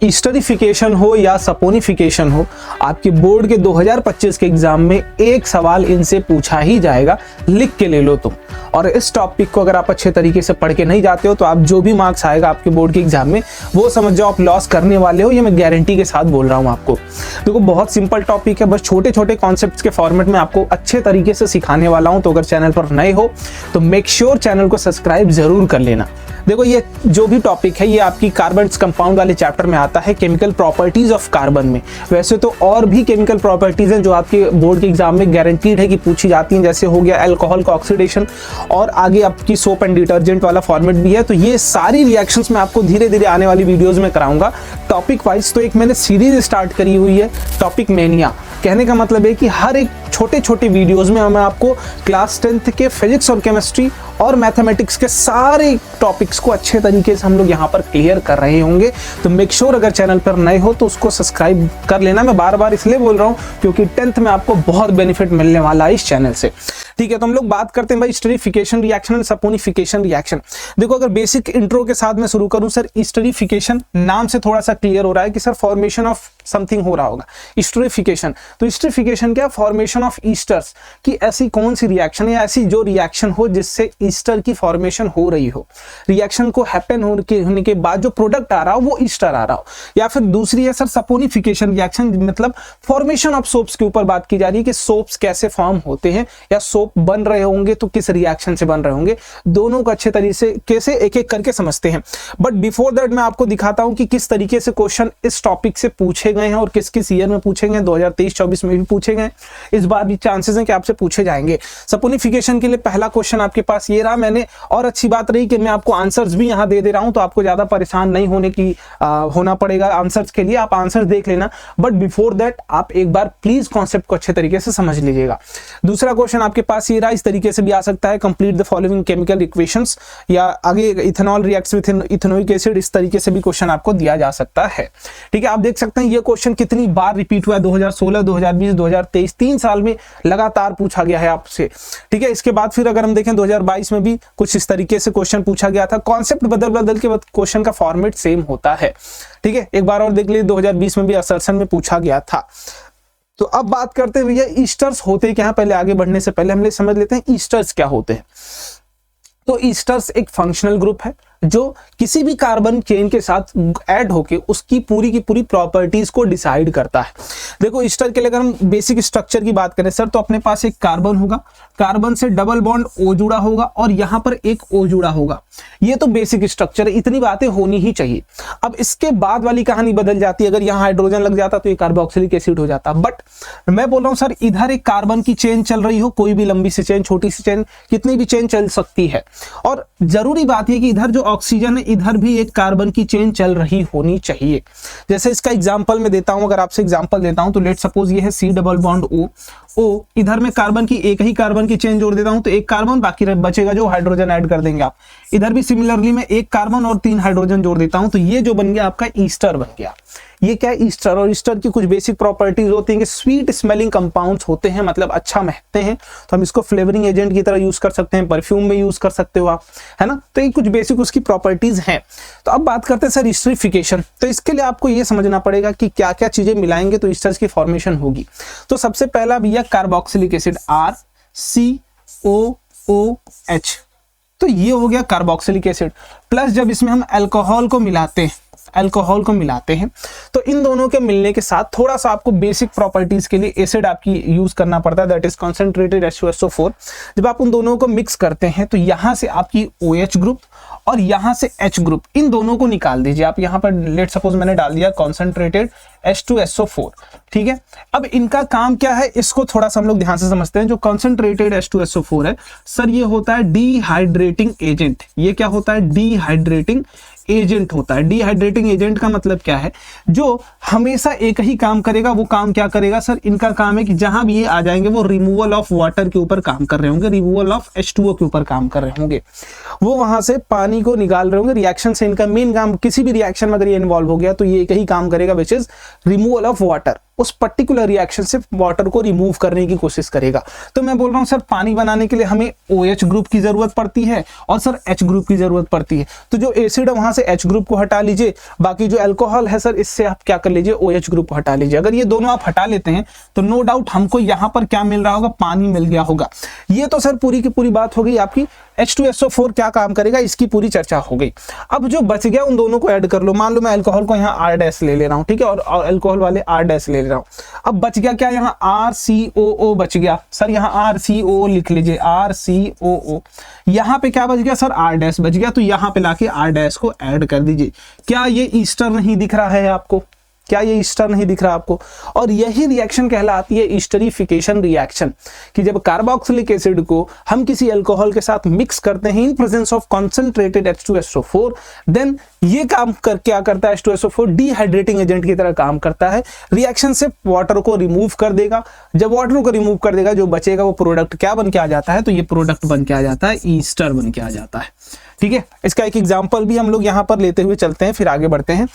ईस्टरिफिकेशन हो या सपोनिफिकेशन हो, आपके बोर्ड के 2025 के एग्जाम में एक सवाल इनसे पूछा ही जाएगा, लिख के ले लो तुम। और इस टॉपिक को अगर आप अच्छे तरीके से पढ़ के नहीं जाते हो तो आप जो भी मार्क्स आएगा आपके बोर्ड के एग्जाम में वो समझ जाओ आप लॉस करने वाले हो, ये मैं गारंटी के साथ बोल रहा हूँ आपको। देखो बहुत सिंपल टॉपिक है, बस छोटे छोटे कॉन्सेप्ट्स के फॉर्मेट में आपको अच्छे तरीके से सिखाने वाला हूँ। तो अगर चैनल पर नए हो तो मेक श्योर चैनल को सब्सक्राइब जरूर कर लेना। देखो ये जो भी टॉपिक है ये आपकी कार्बन कंपाउंड वाले चैप्टर में आता है, केमिकल प्रॉपर्टीज ऑफ कार्बन में। वैसे तो और भी केमिकल प्रॉपर्टीज हैं जो आपके बोर्ड के एग्जाम में गारंटीड है कि पूछी जाती हैं, जैसे हो गया अल्कोहल का ऑक्सीडेशन और आगे आपकी सोप एंड डिटर्जेंट वाला फॉर्मेट भी है। तो ये सारी रिएक्शंस मैं आपको धीरे धीरे आने वाली वीडियोस में कराऊंगा टॉपिक वाइज। तो एक मैंने सीरीज स्टार्ट करी हुई है टॉपिक मेनिया। कहने का मतलब है कि हर एक छोटे छोटे वीडियोस में मैं आपको क्लास 10th के फिजिक्स और केमिस्ट्री और मैथमेटिक्स के सारे टॉपिक्स को अच्छे तरीके से हम लोग यहाँ पर क्लियर कर रहे होंगे। तो मेक श्योर अगर चैनल पर नए हो तो उसको सब्सक्राइब कर लेना। मैं बार बार इसलिए बोल रहा हूँ क्योंकि 10th में आपको बहुत बेनिफिट मिलने वाला है इस चैनल से। ठीक है, तो हम लोग बात करते हैं भाई esterification reaction and saponification reaction. देखो अगर बेसिक इंट्रो के साथ मैं शुरू करूं सर, स्टरीफिकेशन नाम से थोड़ा सा क्लियर हो रहा है कि सर फॉर्मेशन ऑफ समथिंग हो रहा होगा। स्टरीफिकेशन, तो स्टरीफिकेशन क्या, फॉर्मेशन ऑफ ईस्टर्स की ऐसी कौन सी रिएक्शन है, ऐसी जो रिएक्शन हो जिससे ईस्टर की फॉर्मेशन हो रही हो, रिएक्शन को हैपन होने के बाद जो प्रोडक्ट आ रहा हो वो ईस्टर आ रहा हो। या फिर दूसरी है सर सपोनिफिकेशन रिएक्शन, मतलब फॉर्मेशन ऑफ सोप्स के ऊपर बात की जा रही है कि सोप्स कैसे फॉर्म होते हैं या सोप बन रहे होंगे तो किस रिएक्शन से बन रहे होंगे। दोनों को अच्छे तरीके से कैसे एक एक करके समझते हैं। बट बिफोर दैट मैं आपको दिखाता हूं कि किस तरीके से क्वेश्चन इस टॉपिक से पूछे गए हैं और किस किस ईयर में पूछे गए, 2023-24 में भी पूछे गए, इस बार भी चांसेस हैं कि आपसे पूछे जाएंगे। सपोनिफिकेशन के लिए पहला क्वेश्चन आपके पास ये रहा मैंने, और अच्छी बात रही कि मैं आपको आंसर्स भी यहां दे रहा हूं तो आपको ज्यादा परेशान नहीं होना पड़ेगा आंसर्स के लिए, आप आंसर देख लेना। बट बिफोर दैट आप एक बार प्लीज कॉन्सेप्ट को अच्छे तरीके से समझ लीजिएगा। दूसरा क्वेश्चन आपके पास ये रहा, इस तरीके से भी आ सकता है, complete the following chemical equations, या आगे ethanol reacts with ethanoic acid, इस तरीके से भी क्वेश्चन आपको दिया जा सकता है। ठीक है, आप देख सकते हैं ये क्वेश्चन कितनी बार रिपीट हुआ है, 2016, 2020, 2023, 3 साल में लगातार पूछा गया है आपसे। ठीक है, इसके बाद फिर अगर हम देखें 2022 में भी कुछ इस तरीके से क्वेश्चन पूछा गया था। कॉन्सेप्ट बदल के क्वेश्चन का फॉर्मेट सेम होता है। ठीक है, एक बार और देख लीजिए, 2020 में भी असर्शन में पूछा गया था। तो अब बात करते हैं भैया ईस्टर्स होते क्या है। पहले आगे बढ़ने से पहले हम लोग समझ लेते हैं ईस्टर्स क्या होते हैं। तो ईस्टर्स एक फंक्शनल ग्रुप है जो किसी भी कार्बन चेन के साथ ऐड होके उसकी पूरी की पूरी प्रॉपर्टीज को डिसाइड करता है। देखो ईस्टर के लिए अगर हम बेसिक स्ट्रक्चर की बात करें सर, तो अपने पास एक कार्बन होगा, कार्बन से डबल बॉन्ड O जुड़ा होगा और यहां पर एक O जुड़ा होगा। ये तो बेसिक स्ट्रक्चर है, इतनी बातें होनी ही चाहिए। अब इसके बाद वाली कहानी बदल जाती है, अगर यहाँ हाइड्रोजन लग जाता तो ये कार्बोक्सिलिक एसिड हो जाता। बट मैं बोल रहा हूँ सर, इधर एक कार्बन की चेन चल रही हो, कोई भी लंबी सी चेन, छोटी सी चेन, कितनी भी चेन चल सकती है। और जरूरी बात है कि इधर जो ऑक्सीजन है इधर भी एक कार्बन की चेन चल रही होनी चाहिए। जैसे इसका एग्जांपल मैं देता हूं, अगर आपसे एग्जांपल देता हूं तो लेट सपोज ये है C डबल बॉन्ड O, इधर में कार्बन की एक ही कार्बन की चेन जोड़ देता हूं तो एक कार्बन, बाकी बचेगा जो हाइड्रोजन ऐड कर देंगे आप। इधर भी सिमिलरली मैं एक कार्बन और 3 हाइड्रोजन जोड़ देता हूं तो ये जो बन गया आपका ईस्टर बन गया। ये क्या है, ईस्टर। और ईस्टर की कुछ बेसिक प्रॉपर्टीज होती हैं कि स्वीट स्मेलिंग कंपाउंड्स होते हैं, मतलब अच्छा महकते हैं, तो हम इसको फ्लेवरिंग एजेंट की तरह यूज कर सकते हैं, परफ्यूम में यूज कर सकते हो आप, है ना। तो ये कुछ बेसिक उसकी प्रॉपर्टीज हैं। तो अब बात करते हैं सर ईस्टरिफिकेशन। तो इसके लिए आपको ये समझना पड़ेगा कि क्या क्या चीजें मिलाएंगे तो ईस्टर्स की फॉर्मेशन होगी। तो सबसे पहला भैया कार्बोक्सिलिक एसिड RCOOH, तो ये हो गया कार्बोक्सिलिक एसिड। प्लस जब इसमें हम अल्कोहल को मिलाते हैं तो इन दोनों के मिलने के साथ थोड़ा सा आपको बेसिक प्रॉपर्टीज के लिए एसिड आपकी यूज करना पड़ता है, दैट इज कॉन्सेंट्रेटेड H2SO4। जब आप उन दोनों को मिक्स करते हैं तो यहां से आपकी OH ग्रुप और यहां से H ग्रुप, इन दोनों को निकाल दीजिए आप। यहां पर लेट सपोज मैंने डाल दिया कॉन्सेंट्रेटेड H2SO4। ठीक है, अब इनका काम क्या है इसको थोड़ा सा हम लोग ध्यान से समझते हैं। जो कॉन्सेंट्रेटेड H2SO4 है सर, ये होता है डिहाइड्रेटिंग एजेंट। ये क्या होता है, डिहाइड्रेटिंग एजेंट होता है। डिहाइड्रेटिंग एजेंट का मतलब क्या है, जो हमेशा एक ही काम करेगा। वो काम क्या करेगा सर, इनका काम है कि जहां भी ये आ जाएंगे वो रिमूवल ऑफ वाटर के ऊपर काम कर रहे होंगे, रिमूवल ऑफ H2O के ऊपर काम कर रहे होंगे, वो वहां से पानी को निकाल रहे होंगे। रिएक्शन से इनका मेन काम, किसी भी रिएक्शन में अगर ये इन्वॉल्व हो गया तो ये एक ही काम करेगा, which is removal of water. उस पर्टिकुलर रिएक्शन से वाटर को रिमूव करने की कोशिश करेगा। तो मैं बोल रहा हूँ सर पानी बनाने के लिए हमें OH ग्रुप की जरूरत पड़ती है और सर H ग्रुप की जरूरत पड़ती है। तो जो एसिड है वहां से H ग्रुप को हटा लीजिए, बाकी जो अल्कोहल है सर इससे आप क्या कर लीजिए, OH ग्रुप को हटा लीजिए। अगर ये दोनों आप हटा लेते हैं तो नो डाउट हमको यहाँ पर क्या मिल रहा होगा, पानी मिल गया होगा। ये तो सर पूरी की पूरी बात हो गई आपकी H2SO4 क्या काम करेगा इसकी पूरी चर्चा हो गई। अब जो बच गया उन दोनों को ऐड कर लो। मान लो मैं अल्कोहल को यहाँ R- ले ले रहा हूँ, ठीक है, और अल्कोहल वाले R- ले रहा हूँ। अब बच गया क्या, यहाँ RCOO बच गया। सर यहाँ RCOO लिख लीजिए, RCOO। यहाँ पे क्या बच गया सर, R- बच गया। तो यहाँ पे लाके R- को ऐड कर दीजिए। क्या ये ईस्टर नहीं दिख रहा है आपको, क्या ये ईस्टर नहीं दिख रहा आपको? और यही रिएक्शन कहलाती है ईस्टरिफिकेशन रिएक्शन, कि जब कार्बोक्सिलिक एसिड को हम किसी अल्कोहल के साथ मिक्स करते हैं in presence of concentrated H2SO4, then ये काम कर क्या करता है, H2SO4 डिहाइड्रेटिंग एजेंट की तरह काम करता है, रिएक्शन से वाटर को रिमूव कर देगा। जब वाटर को रिमूव कर देगा जो बचेगा वो प्रोडक्ट क्या बन के आ जाता है, तो ये प्रोडक्ट बन के आ जाता है, ईस्टर बन के आ जाता है। ठीक है, इसका एक एग्जाम्पल भी हम लोग यहाँ पर लेते हुए चलते हैं, फिर आगे बढ़ते हैं।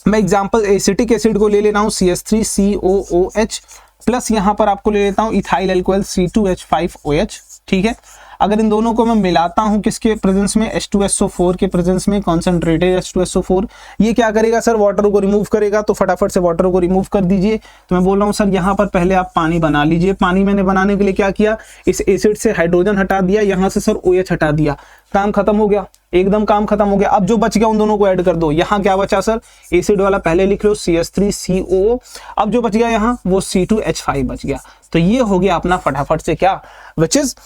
मैं एग्जांपल एसिटिक एसिड को ले लेना हूं CH3COOH प्लस यहां पर आपको ले लेता हूं इथाइल अल्कोहल C2H5OH। ठीक है, अगर इन दोनों को मैं मिलाता हूं किसके प्रेजेंस में, H2SO4 के प्रेजेंस में, कॉन्सेंट्रेटेड H2SO4, ये क्या करेगा सर, वाटर को रिमूव करेगा। तो फटाफट से वाटर को रिमूव कर दीजिए। तो मैं बोल रहा हूं सर यहाँ पर पहले आप पानी बना लीजिए। पानी मैंने बनाने के लिए क्या किया, इस एसिड से हाइड्रोजन हटा दिया, यहाँ से सर OH हटा दिया, काम खत्म हो गया, एकदम काम खत्म हो गया। अब जो बच गया उन दोनों को ऐड कर दो। यहाँ क्या बचा सर, एसिड वाला पहले लिख लो CH3COO, अब जो बच गया यहाँ वो C2H5 बच गया। तो ये हो गया अपना फटाफट से क्या, विच इज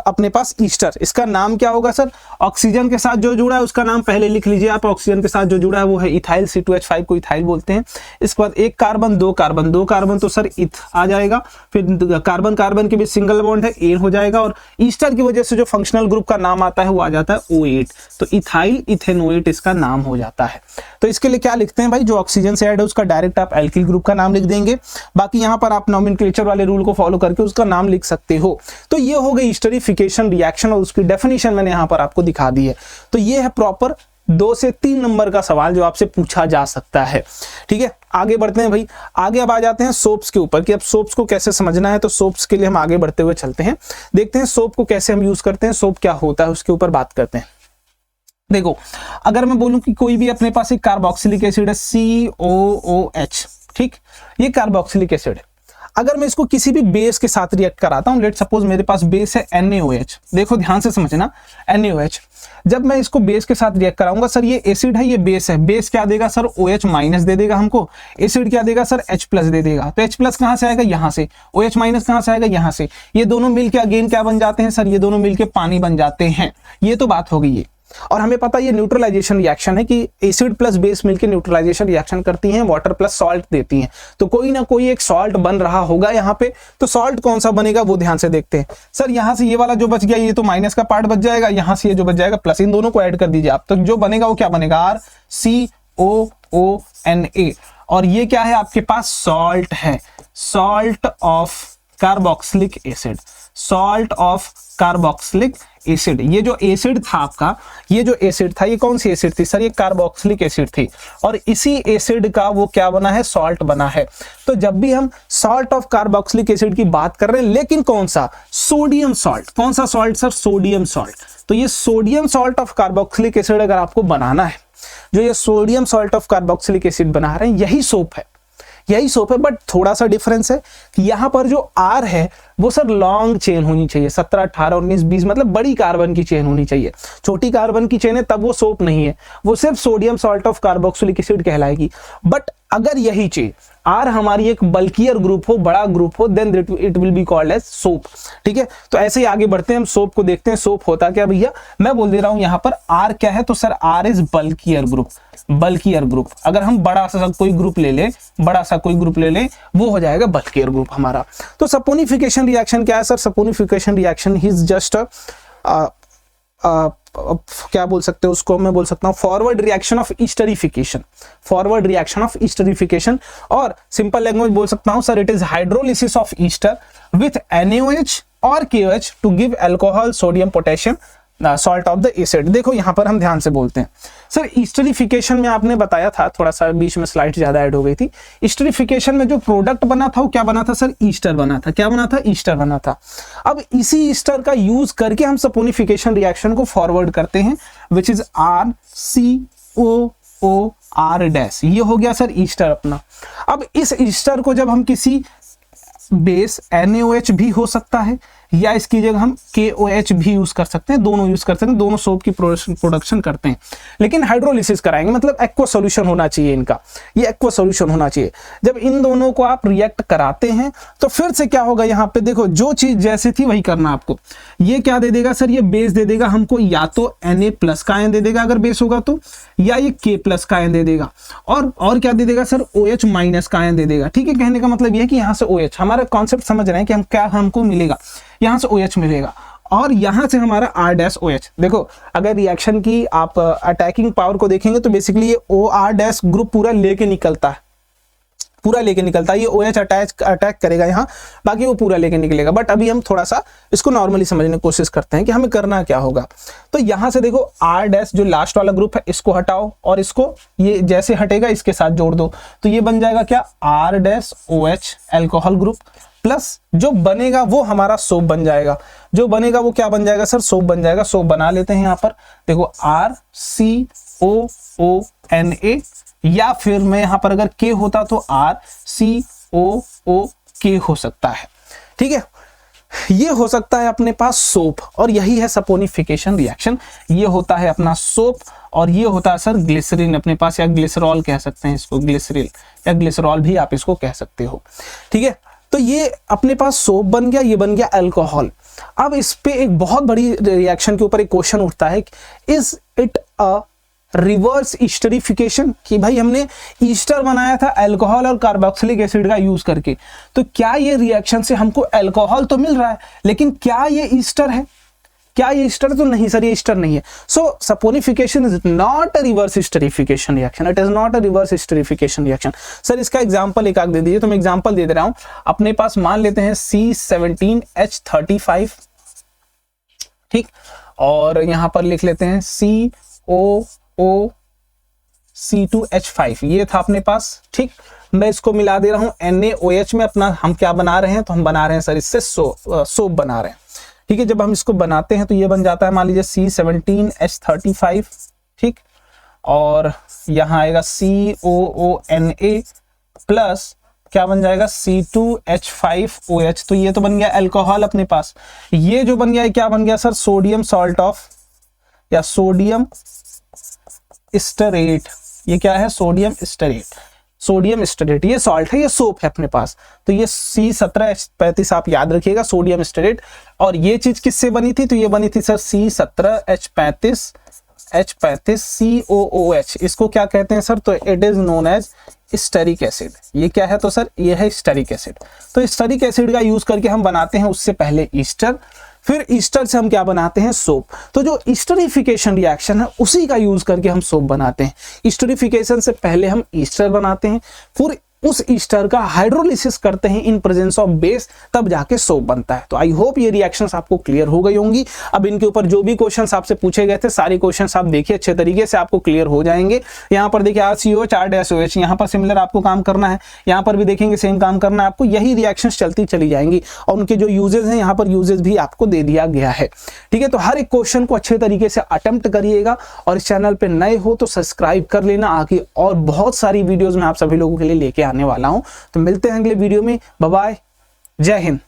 अपने पास ईस्टर। इसका नाम क्या होगा सर, ऑक्सीजन के साथ जो जुड़ा है उसका नाम पहले लिख लीजिए आप। ऑक्सीजन के साथ जो जुड़ा है वो है इथाइल, C2H5 को इथाइल बोलते हैं। इसके बाद एक कार्बन, दो कार्बन, दो कार्बन तो सर इथ आ जाएगा, फिर कार्बन कार्बन के बीच सिंगल बॉन्ड है, एन हो जाएगा, और ईस्टर की वजह से जो फंक्शनल ग्रुप का नाम आता है वो आ जाता है O8, तो इथाइल इथेनोएट इसका नाम हो जाता है। तो इसके लिए क्या लिखते हैं भाई, जो ऑक्सीजन से ऐड है उसका डायरेक्ट आप एल्किल ग्रुप का नाम लिख देंगे, बाकी यहाँ पर आप नोमेनक्लेचर वाले रूल को फॉलो करके उसका नाम लिख सकते हो। तो ये हो गई ईस्टरिफिकेशन रिएक्शन और उसकी डेफिनेशन मैंने यहाँ पर आपको दिखा दी है। तो ये है प्रॉपर 2 से 3 नंबर का सवाल जो आपसे पूछा जा सकता है। ठीक है, आगे बढ़ते हैं भाई। आगे अब आ जाते हैं सोप्स के ऊपर कि अब सोप्स को कैसे समझना है। तो सोप्स के लिए हम आगे बढ़ते हुए चलते हैं, देखते हैं सोप को कैसे हम यूज करते हैं, सोप क्या होता है उसके ऊपर बात करते हैं। देखो, अगर मैं बोलूं कि कोई भी अपने पास एक कार्बोक्सिलिक एसिड है COOH, ठीक, ये कार्बोक्सिलिक एसिड है। अगर मैं इसको किसी भी बेस के साथ रिएक्ट कराता हूं, लेट सपोज मेरे पास बेस है NaOH, देखो ध्यान से समझना, NaOH, जब मैं इसको बेस के साथ रिएक्ट कराऊंगा, सर ये एसिड है, ये बेस है, बेस क्या देगा सर, OH माइनस दे देगा हमको, एसिड क्या देगा सर, H प्लस दे देगा। तो H प्लस कहां से आएगा, यहां से, OH माइनस कहां से आएगा, यहां से। ये दोनों मिलके अगेन क्या बन जाते हैं सर, ये दोनों मिलके पानी बन जाते हैं। ये तो बात हो गई है। और हमें पता ये न्यूट्रलाइजेशन रिएक्शन है कि एसिड प्लस बेस मिलकर न्यूट्रलाइजेशन रिएक्शन करती हैं, वाटर प्लस सॉल्ट देती हैं। तो कोई ना कोई एक सॉल्ट बन रहा होगा यहाँ पे। तो सॉल्ट कौन सा बनेगा वो ध्यान से देखते हैं। सर यहाँ से ये वाला जो बच गया ये तो माइनस का पार्ट बच जाएगा, यहाँ से ये जो बच जाएगा प्लस, इन दोनों को ऐड कर दीजिए आप। तो जो बनेगा वो क्या बनेगा, RCOONA। और ये क्या है आपके पास, सॉल्ट है, salt of carboxylic acid, salt of carboxylic acid. ये जो एसिड था आपका, ये जो एसिड था, ये कौन सी एसिड थी सर, ये कार्बोक्सिलिक एसिड थी, और इसी एसिड का वो क्या बना है, सॉल्ट बना है। तो जब भी हम सॉल्ट ऑफ कार्बोक्सिलिक एसिड की बात कर रहे हैं, लेकिन कौन सा, सोडियम सॉल्ट। कौन सा सॉल्ट सर, सोडियम सॉल्ट। तो ये sodium salt of carboxylic acid अगर आपको बनाना है, जो ये sodium salt of carboxylic acid बना रहे हैं, यही सोप है, यही सोप है। बट थोड़ा सा डिफरेंस है कि यहाँ पर जो R है वो सर लॉन्ग चेन होनी चाहिए, 17, 18, 19, 20, मतलब बड़ी कार्बन की चेन होनी चाहिए। छोटी कार्बन की चेन है तब वो सोप नहीं है, वो सिर्फ sodium salt of carboxylic acid कहलाएगी। बट अगर यही चीज R हमारी एक बल्कियर ग्रुप हो, बड़ा ग्रुप हो, then it will be called as soap. ठीक है, तो ऐसे ही आगे बढ़ते हैं, हम सोप को देखते हैं। सोप होता क्या भैया, मैं बोल दे रहा हूं यहाँ पर R क्या है, तो sir R is bulkier group, bulkier group. अगर हम बड़ा सा कोई ग्रुप ले लें, बड़ा सा कोई ग्रुप ले लें, वो हो जाएगा बल्कियर ग्रुप हमारा। तो सपोनिफिकेशन रिएक्शन क्या है sir, saponification reaction is just क्या बोल सकते हो उसको, मैं बोल सकता हूँ forward reaction of esterification, forward reaction of esterification. और सिंपल लैंग्वेज बोल सकता हूँ sir, it is hydrolysis of ester with NaOH और KOH to give alcohol, sodium, potassium, salt of the acid. देखो यहाँ पर हम ध्यान से बोलते हैं सर, ईस्टरिफिकेशन में आपने बताया था, थोड़ा सा बीच में स्लाइड ज्यादा ऐड हो गई थी। ईस्टरिफिकेशन में जो प्रोडक्ट बना था वो क्या बना था सर? ईस्टर बना था। क्या बना था? ईस्टर बना था। अब इसी ईस्टर का यूज करके हम सपोनिफिकेशन रिएक्शन को फॉरवर्ड करते हैं, विच इज RCOOR डैश। ये हो गया सर ईस्टर अपना। अब इस ईस्टर को जब हम किसी बेस NaOH भी हो सकता है या इसकी जगह हम KOH भी यूज कर सकते हैं, दोनों यूज कर सकते हैं, दोनों सोप की प्रोडक्शन करते हैं, लेकिन हाइड्रोलिसिस कराएंगे, मतलब एक्वा सॉल्यूशन होना चाहिए इनका, ये एक्वा सॉल्यूशन होना चाहिए। जब इन दोनों को आप रिएक्ट कराते हैं तो फिर से क्या होगा, यहाँ पे देखो जो चीज जैसे थी वही करना आपको। ये क्या दे देगा सर? ये बेस दे देगा हमको, या तो Na+ का आयन दे देगा अगर बेस होगा तो, या ये K+ का आयन दे देगा, और क्या दे देगा सर? OH- का आयन दे देगा। ठीक है, कहने का मतलब ये है कि यहाँ से OH, हमारा कॉन्सेप्ट समझ रहे हैं कि हम क्या हमको मिलेगा, यहाँ से OH मिलेगा और यहाँ से हमारा R-OH। देखो अगर रिएक्शन की आप अटैकिंग पावर को देखेंगे तो बेसिकली ये OR- ग्रुप पूरा लेके निकलता है, पूरा लेके निकलता है। ये OH अटैक करेगा यहाँ, बाकी वो पूरा लेके निकलेगा। बट अभी हम थोड़ा सा इसको नॉर्मली समझने की कोशिश करते हैं कि हमें करना क्या होगा। तो यहाँ से देखो R- जो लास्ट वाला ग्रुप है इसको हटाओ और इसको ये जैसे हटेगा इसके साथ जोड़ दो, तो ये बन जाएगा क्या? R-OH अल्कोहल ग्रुप, प्लस जो बनेगा वो हमारा सोप बन जाएगा। जो बनेगा वो क्या बन जाएगा सर? सोप बन जाएगा। सोप बना लेते हैं यहाँ पर, देखो RCOONA, या फिर मैं यहाँ पर अगर K होता तो RCOOK हो सकता है। ठीक है, ये हो सकता है अपने पास सोप, और यही है सपोनिफिकेशन रिएक्शन। ये होता है अपना सोप और ये होता है सर ग्लिसरीन अपने पास, या ग्लिसरॉल कह सकते हैं इसको, ग्लिसरीन या ग्लिसरॉल भी आप इसको कह सकते हो। ठीक है, तो ये अपने पास सोप बन गया, ये बन गया अल्कोहल। अब इस पे एक बहुत बड़ी रिएक्शन के ऊपर एक क्वेश्चन उठता है, इज इट अ रिवर्स ईस्टरिफिकेशन? कि भाई हमने ईस्टर बनाया था अल्कोहल और कार्बोक्सिलिक एसिड का यूज करके, तो क्या ये रिएक्शन से हमको अल्कोहल तो मिल रहा है, लेकिन क्या ये ईस्टर है? क्या ये ईस्टर? तो नहीं सर, ये ईस्टर नहीं है। So saponification is not a reverse esterification reaction, it is not a reverse esterification reaction. Sir इसका एग्जांपल एक आग दे दीजिए। तो मैं एग्जांपल दे रहा हूं, अपने पास मान लेते हैं C17H35, ठीक, और यहां पर लिख लेते हैं COOC2H5, ये था अपने पास। ठीक, मैं इसको मिला दे रहा हूं NaOH में। अपना हम क्या बना रहे हैं? तो हम बना रहे हैं सर इससे सोप बना रहे हैं। ठीक है, जब हम इसको बनाते हैं तो ये बन जाता है, मान लीजिए C17H35, ठीक, और यहाँ आएगा COONA प्लस क्या बन जाएगा? C2H5OH। तो ये तो बन गया अल्कोहल अपने पास। ये जो बन गया है क्या बन गया सर? सोडियम सॉल्ट ऑफ, या सोडियम स्टरेट। ये क्या है? Sodium Strait. सोडियम स्टरेट ये सॉल्ट है, ये सोप है अपने पास। तो ये C17H35 आप याद रखिएगा, सोडियम स्टरेट। और ये चीज किससे बनी थी? तो ये बनी थी सर C17H35 COOH। इसको क्या कहते हैं सर? तो it is known as stearic acid. ये क्या है? तो सर ये है स्टेरिक एसिड। तो स्टेरिक एसिड का यूज करके हम बनाते हैं उससे पहले ईस्टर, फिर ईस्टर से हम क्या बनाते हैं? सोप। तो जो ईस्टरिफिकेशन रिएक्शन है उसी का यूज करके हम सोप बनाते हैं। ईस्टरिफिकेशन से पहले हम ईस्टर बनाते हैं, फिर उस ईस्टर का हाइड्रोलिसिस करते हैं इन प्रेजेंस ऑफ बेस, तब जाके सोप बनता है। तो आई होप ये रिएक्शंस आपको क्लियर हो गई होंगी। अब इनके ऊपर जो भी क्वेश्चंस आपसे पूछे गए थे सारे क्वेश्चंस आप देखिए, अच्छे तरीके से आपको क्लियर हो जाएंगे। यहाँ पर देखिए RCOH R-OH, यहाँ पर सिमिलर आपको काम करना है, यहाँ पर भी देखेंगे सेम काम करना है आपको। यही रिएक्शंस चलती चली जाएंगी और उनके जो यूजेज हैं यहाँ पर यूजेज भी आपको दे दिया गया है। ठीक है, तो हर एक क्वेश्चन को अच्छे तरीके से अटेम्प्ट करिएगा और इस चैनल पर नए हो तो सब्सक्राइब कर लेना। आगे और बहुत सारी वीडियोज में आप सभी लोगों के लिए लेके आने वाला हूं। तो मिलते हैं अगले वीडियो में। बाय बाय, जय हिंद।